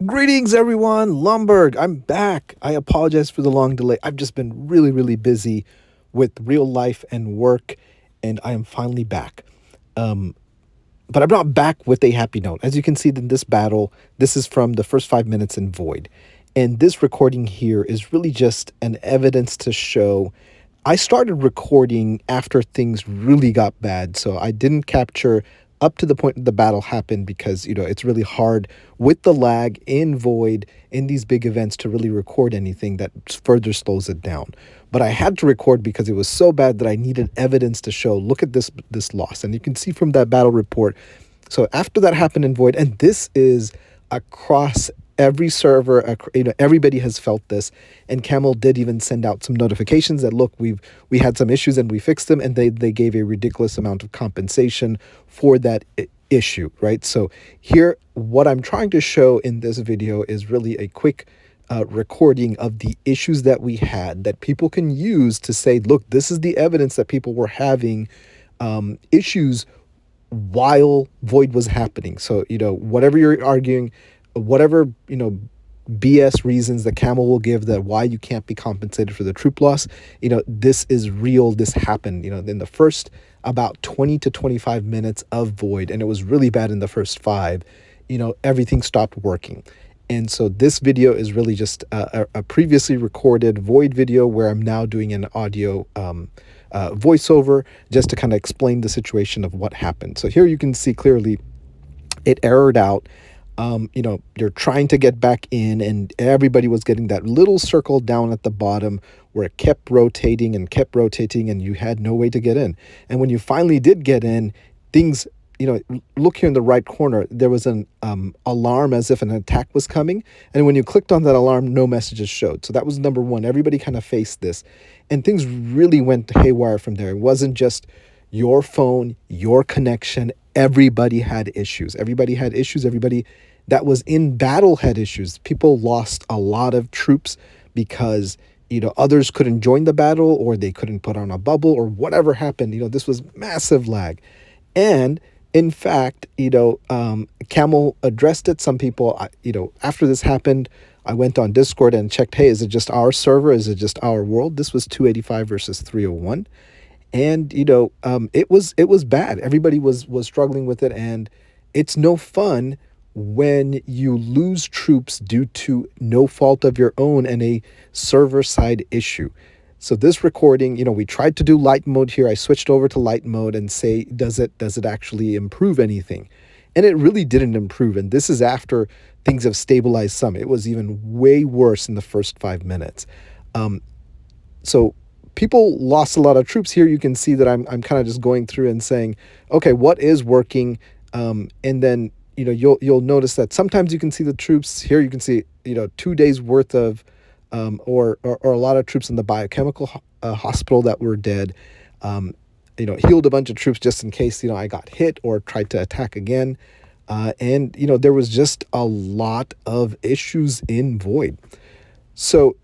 Greetings, everyone. Lumberg, I'm back. I apologize for the long delay. I've just been really, really busy with real life and work, and I am finally back. But I'm not back with a happy note. As you can see in this battle, this is from the first 5 minutes in Void. And this recording here is really just an evidence to show I started recording after things really got bad. So I didn't capture up to the point the battle happened because, it's really hard with the lag in Void in these big events to really record anything that further slows it down. But I had to record because it was so bad that I needed evidence to show, look at this loss. And you can see from that battle report. So after that happened in Void, and this is across every server, everybody has felt this, and Camel did even send out some notifications that, look, we had some issues and we fixed them, and they gave a ridiculous amount of compensation for that issue, right? So here, what I'm trying to show in this video is really a quick recording of the issues that we had that people can use to say, look, this is the evidence that people were having issues while Void was happening. So, whatever you're arguing, whatever, BS reasons that Camel will give that why you can't be compensated for the troop loss, this is real. This happened, in the first about 20 to 25 minutes of Void, and it was really bad in the first five, everything stopped working. And so this video is really just a previously recorded Void video where I'm now doing an audio voiceover just to kind of explain the situation of what happened. So here you can see clearly it errored out. You're trying to get back in, and everybody was getting that little circle down at the bottom where it kept rotating, and you had no way to get in. And when you finally did get in, things, look here in the right corner, there was an alarm as if an attack was coming. And when you clicked on that alarm, no messages showed. So that was number one. Everybody kind of faced this, and things really went haywire from there. It wasn't just your phone, your connection. Everybody had issues. Everybody that was in battle had issues. People lost a lot of troops because, others couldn't join the battle, or they couldn't put on a bubble, or whatever happened. This was massive lag. And in fact, Camel addressed it. Some people, after this happened, I went on Discord and checked, hey, is it just our server? Is it just our world? This was 285 versus 301. And it was bad. Everybody was struggling with it, and it's no fun when you lose troops due to no fault of your own and a server side issue. So this recording, we tried to do light mode here. I switched over to light mode and say, does it actually improve anything? And it really didn't improve. And this is after things have stabilized some. It was even way worse in the first 5 minutes. So people lost a lot of troops. Here you can see that I'm kind of just going through and saying, okay, what is working? And then, you'll notice that sometimes you can see the troops. Here you can see, 2 days worth of or a lot of troops in the biochemical hospital that were dead. Healed a bunch of troops just in case, I got hit or tried to attack again. And there was just a lot of issues in Void. So,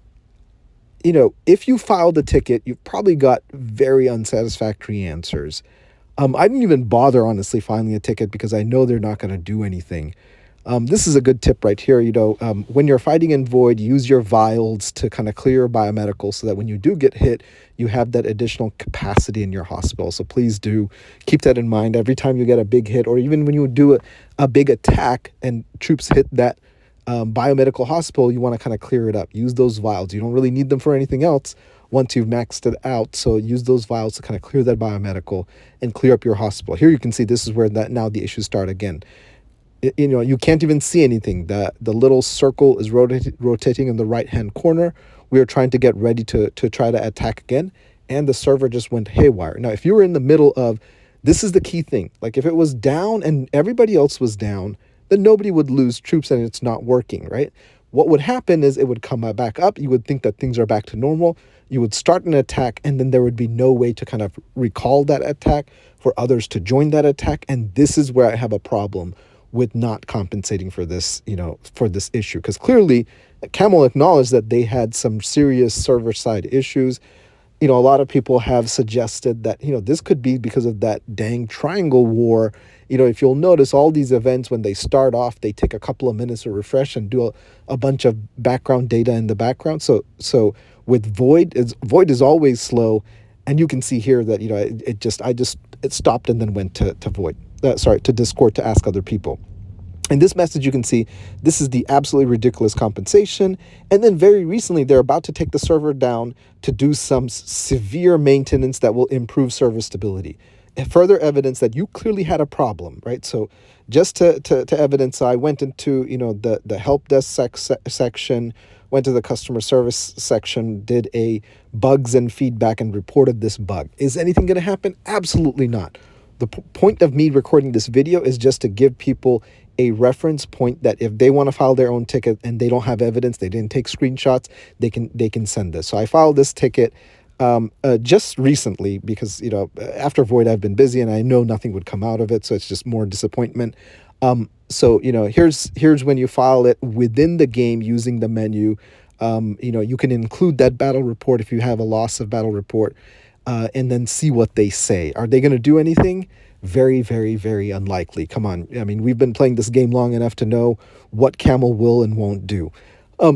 if you filed a ticket, you've probably got very unsatisfactory answers. I didn't even bother, honestly, filing a ticket because I know they're not going to do anything. This is a good tip right here. When you're fighting in Void, use your vials to kind of clear your biomedical so that when you do get hit, you have that additional capacity in your hospital. So please do keep that in mind every time you get a big hit, or even when you do a big attack and troops hit that biomedical hospital, you want to kind of clear it up. Use those vials. You don't really need them for anything else once you've maxed it out. So use those vials to kind of clear that biomedical and clear up your hospital. Here you can see this is where now the issues start again. You can't even see anything. The little circle is rotating in the right hand corner. We are trying to get ready to try to attack again, and the server just went haywire. Now, if you were in the middle of, this is the key thing. Like if it was down and everybody else was down, then nobody would lose troops and it's not working, right? What would happen is it would come back up. You would think that things are back to normal. You would start an attack, and then there would be no way to kind of recall that attack for others to join that attack. And this is where I have a problem with not compensating for this, for this issue. Because clearly Camel acknowledged that they had some serious server side issues. A lot of people have suggested that, this could be because of that dang triangle war. If you'll notice, all these events, when they start off, they take a couple of minutes to refresh and do a bunch of background data in the background. So with Void is always slow, and you can see here that, it stopped and then went to Void. Sorry, to Discord to ask other people. In this message, you can see this is the absolutely ridiculous compensation. And then very recently, they're about to take the server down to do some severe maintenance that will improve server stability. And further evidence that you clearly had a problem, right? So just to evidence, I went into, the help desk section, went to the customer service section, did a bugs and feedback and reported this bug. Is anything going to happen? Absolutely not. The point of me recording this video is just to give people a reference point that if they want to file their own ticket and they don't have evidence, they didn't take screenshots, they can send this. So I filed this ticket just recently because, after Void, I've been busy and I know nothing would come out of it. So it's just more disappointment. So, here's when you file it within the game using the menu. You can include that battle report if you have a loss of battle report, and then see what they say. Are they going to do anything? Very, very, very unlikely. Come on. I mean, we've been playing this game long enough to know what Camel will and won't do.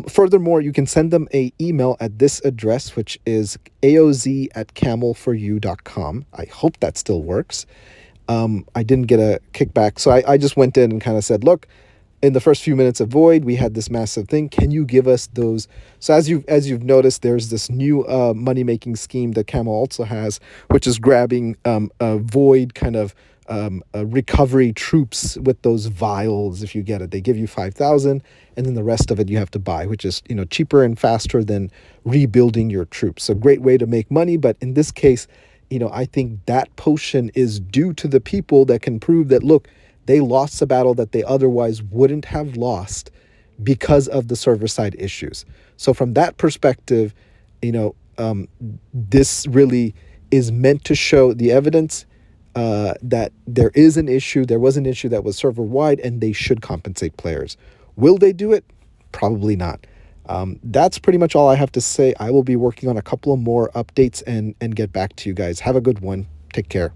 Furthermore, you can send them an email at this address, which is aoz@camelforyou.com. I hope that still works. I didn't get a kickback. So I just went in and kind of said, look, in the first few minutes of Void, we had this massive thing. Can you give us those? So as you've noticed, there's this new money-making scheme that Camel also has, which is grabbing Void kind of recovery troops with those vials. If you get it, they give you 5,000, and then the rest of it you have to buy, which is cheaper and faster than rebuilding your troops. So great way to make money, but in this case, I think that potion is due to the people that can prove that, look, they lost a battle that they otherwise wouldn't have lost because of the server side issues. So from that perspective, this really is meant to show the evidence that there is an issue. There was an issue that was server wide, and they should compensate players. Will they do it? Probably not. That's pretty much all I have to say. I will be working on a couple of more updates and get back to you guys. Have a good one. Take care.